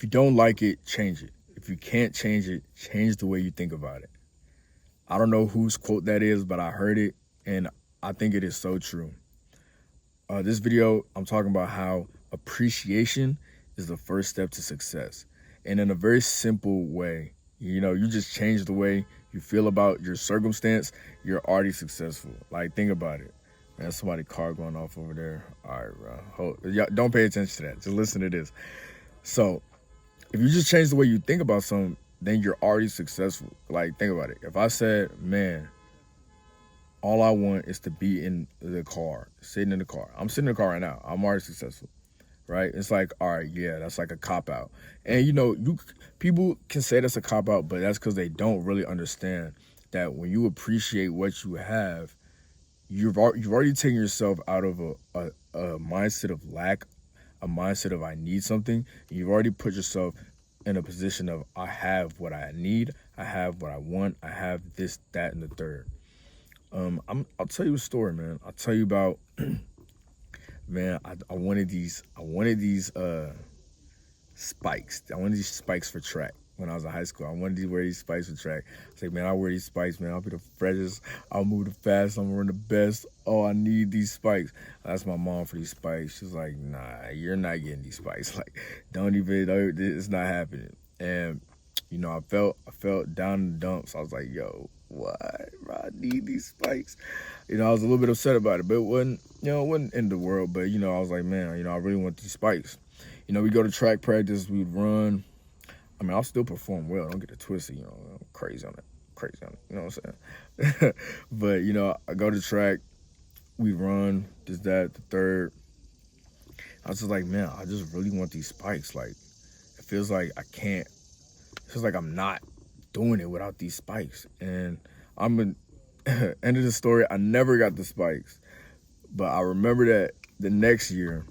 If you don't like it, change it. If you can't change it, change the way you think about it. I don't know whose quote that is, but I heard it, and I think it is so true. This video, I'm talking about how appreciation is the first step to success. And in a very simple way, you just change the way you feel about your circumstance, you're already successful. Like, think about it. Man, somebody car going off over there. All right, bro. Don't pay attention to that. Just listen to this. So, if you just change the way you think about something, then you're already successful. Like, think about it. If I said, man, all I want is to be in the car, sitting in the car. I'm sitting in the car right now. I'm already successful, right? It's like, all right, yeah, that's like a cop out. And people can say that's a cop out, but that's because they don't really understand that when you appreciate what you have, you've already taken yourself out of a mindset of lack, a mindset of I need something. You've already put yourself in a position of I have what I need, I have what I want, I have this, that, and the third. I'll tell you a story, man. I'll tell you about man. I wanted these spikes. I wanted these spikes for track when I was in high school. I wanted to wear these spikes for track. I was like, man, I'll wear these spikes, man. I'll be the freshest. I'll move the fastest. I'm gonna run the best. Oh, I need these spikes. I asked my mom for these spikes. She's like, nah, you're not getting these spikes. Like, it's not happening. And I felt down in the dumps. I was like, yo, why, bro? I need these spikes. I was a little bit upset about it, but it wasn't in the world. But I was like, man, I really want these spikes. We go to track practice, we'd run. I mean, I'll still perform well. Don't get it twisted. I'm crazy on it. You know what I'm saying? But I go to track, we run, this, that, the third. I was just like, man, I just really want these spikes. Like, it feels like I can't. It feels like I'm not doing it without these spikes. And end of the story, I never got the spikes. But I remember that the next year,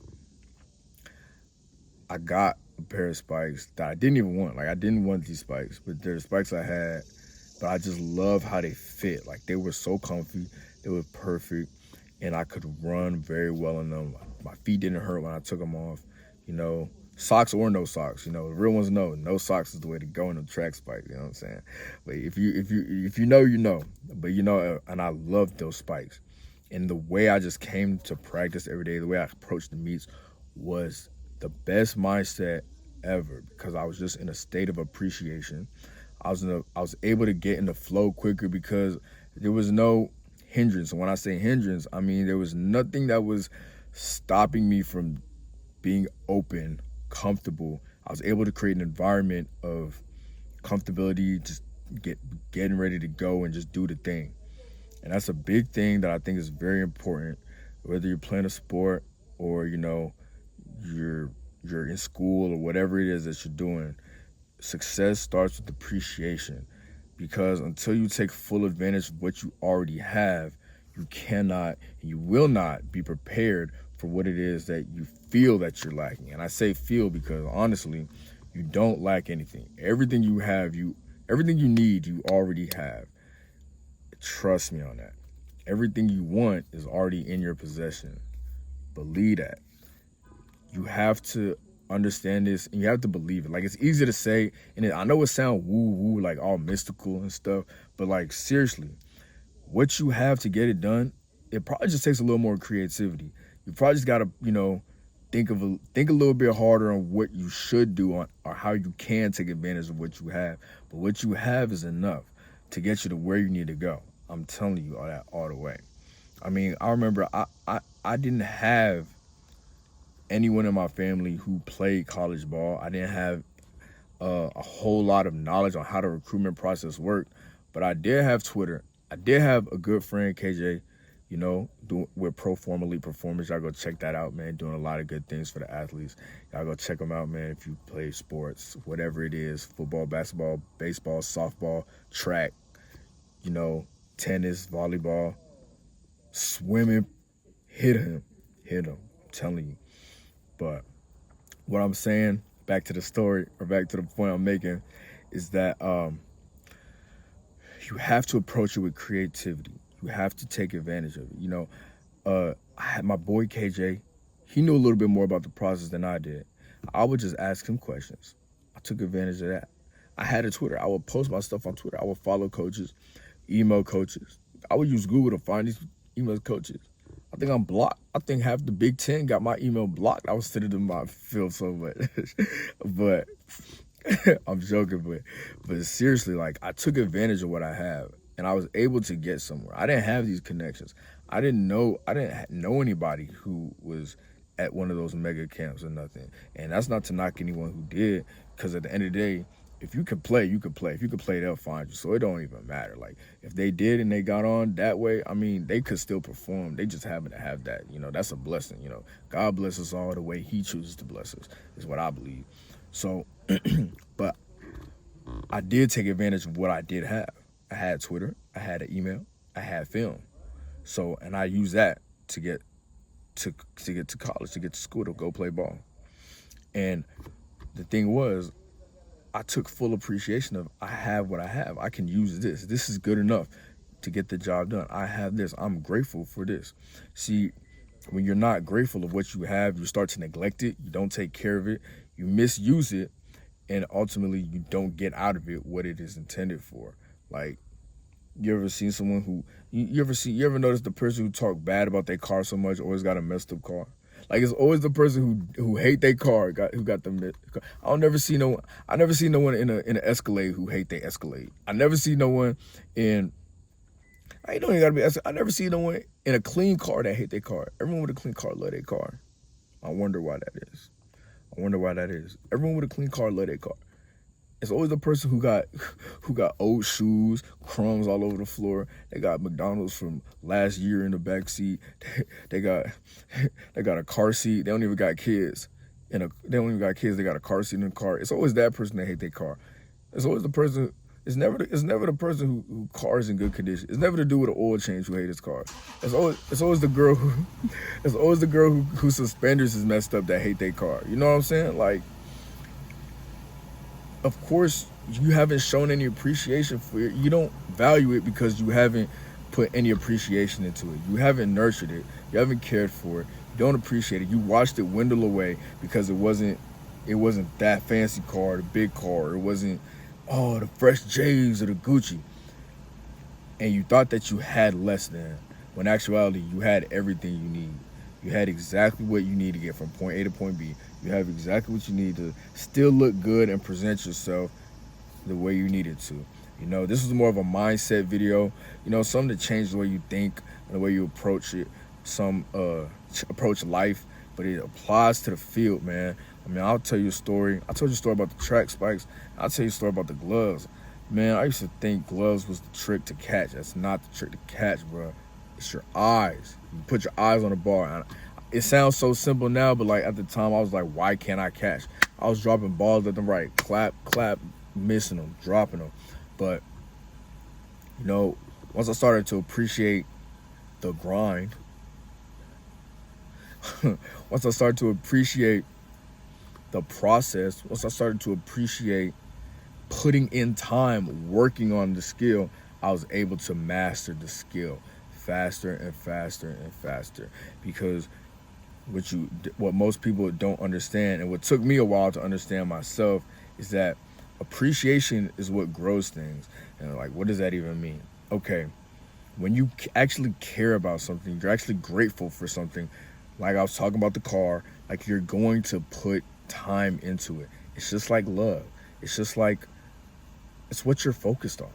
I got a pair of spikes that I didn't even want. Like, I didn't want these spikes, but they're the spikes I had. But I just love how they fit. Like, they were so comfy. They were perfect. And I could run very well in them. My feet didn't hurt when I took them off. Socks or no socks. The real ones know. No socks is the way to go in the track spikes. You know what I'm saying? But if you know, you know. But and I loved those spikes. And the way I just came to practice every day, the way I approached the meets was the best mindset ever, because I was just in a state of appreciation. I was able to get in the flow quicker because there was no hindrance. And when I say hindrance, I mean there was nothing that was stopping me from being open, comfortable. I was able to create an environment of comfortability, just getting ready to go and just do the thing. And that's a big thing that I think is very important, whether you're playing a sport or you're in school or whatever it is that you're doing. Success starts with appreciation, because until you take full advantage of what you already have, you cannot and you will not be prepared for what it is that you feel that you're lacking. And I say feel because honestly, you don't lack anything. Everything you have, everything you need, you already have. Trust me on that. Everything you want is already in your possession. Believe that. You have to understand this and you have to believe it. Like, it's easy to say, and I know it sounds woo-woo, like all mystical and stuff, but like, seriously, what you have to get it done, it probably just takes a little more creativity. You probably just gotta, think a little bit harder on what you should do or how you can take advantage of what you have. But what you have is enough to get you to where you need to go. I'm telling you all that all the way. I mean, I remember I didn't have anyone in my family who played college ball. I didn't have a whole lot of knowledge on how the recruitment process worked, but I did have Twitter. I did have a good friend, KJ, with Pro Form Elite Performance. Y'all go check that out, man. Doing a lot of good things for the athletes. Y'all go check them out, man, if you play sports, whatever it is, football, basketball, baseball, softball, track, tennis, volleyball, swimming. Hit him. I'm telling you. But what I'm saying, back to the story, or back to the point I'm making, is that you have to approach it with creativity. You have to take advantage of it. I had my boy KJ. He knew a little bit more about the process than I did. I would just ask him questions. I took advantage of that. I had a Twitter. I would post my stuff on Twitter. I would follow coaches, email coaches. I would use Google to find these email coaches. I think I'm blocked. I think half the Big Ten got my email blocked. I was sending them my feel so much. But I'm joking, but seriously, like I took advantage of what I have and I was able to get somewhere. I didn't have these connections. I didn't know anybody who was at one of those mega camps or nothing. And that's not to knock anyone who did, because at the end of the day, if you can play, you can play. If you can play, they'll find you. So it don't even matter. Like if they did and they got on that way, I mean, they could still perform. They just happen to have that. You know, that's a blessing. You know, God bless us all the way He chooses to bless us, is what I believe. So, but I did take advantage of what I did have. I had Twitter, I had an email, I had film. So, and I used that to get to college, to get to school, to go play ball. And the thing was, I took full appreciation of, I have what I have. I can use this. This is good enough to get the job done. I have this. I'm grateful for this. See, when you're not grateful of what you have, you start to neglect it. You don't take care of it. You misuse it. And ultimately, you don't get out of it what it is intended for. Like, you ever seen someone who, you ever notice the person who talk bad about their car so much always got a messed up car? Like, it's always the person who hate their car who got the. I never see no one in an Escalade who hate their Escalade. I never see no one in. I don't even gotta be. I never see no one in a clean car that hate their car. Everyone with a clean car love their car. I wonder why that is. Everyone with a clean car love their car. It's always the person who got old shoes, crumbs all over the floor. They got McDonald's from last year in the back seat. They got a car seat. They don't even got kids. They got a car seat in the car. It's always that person that hate their car. It's always the person. It's never the person who car is in good condition. It's never the dude with an oil change who hate his car. It's always the girl whose suspenders is messed up that hate their car. You know what I'm saying? Like, of course, you haven't shown any appreciation for it. You don't value it because you haven't put any appreciation into it. You haven't nurtured it. You haven't cared for it. You don't appreciate it. You watched it dwindle away because it wasn't that fancy car, the big car. It wasn't, oh, the fresh J's or the Gucci. And you thought that you had less than, when in actuality, you had everything you need. You had exactly what you need to get from point A to point B. You have exactly what you need to still look good and present yourself the way you need it to. You know, this is more of a mindset video. You know, something to change the way you think and the way you approach it. Approach life, but it applies to the field, man. I mean, I'll tell you a story. I told you a story about the track spikes. I'll tell you a story about the gloves. Man, I used to think gloves was the trick to catch. That's not the trick to catch, bro. It's your eyes. You put your eyes on the ball. It sounds so simple now, but like at the time, I was like, why can't I catch? I was dropping balls at the right, clap, missing them, dropping them. But, you know, once I started to appreciate the grind, once I started to appreciate the process, once I started to appreciate putting in time, working on the skill, I was able to master the skill faster and faster and faster. Because what most people don't understand, and what took me a while to understand myself, is that appreciation is what grows things. And like, what does that even mean? Okay, when you actually care about something, you're actually grateful for something, like I was talking about the car, like you're going to put time into it. It's just like love. It's what you're focused on.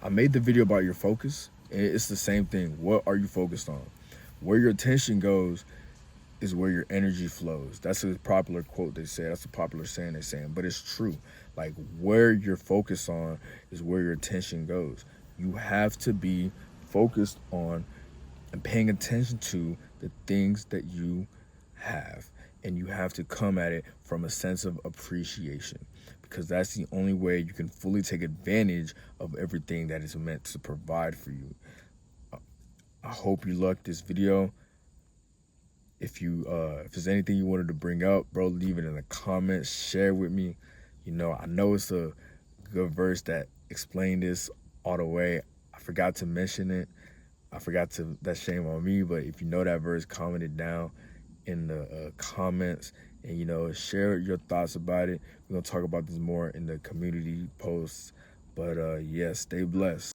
I made the video about your focus, and it's the same thing. What are you focused on? Where your attention goes is where your energy flows. That's a popular quote they say. That's a popular saying they're saying, but it's true. Like, where you're focused on is where your attention goes. You have to be focused on and paying attention to the things that you have, and you have to come at it from a sense of appreciation, because that's the only way you can fully take advantage of everything that is meant to provide for you. I hope you liked this video. If there's anything you wanted to bring up, bro, leave it in the comments, share with me. You know, I know it's a good verse that explained this all the way. I forgot to mention it. That's shame on me, but if you know that verse, comment it down in the comments, and share your thoughts about it. We're gonna talk about this more in the community posts. But yeah, stay blessed.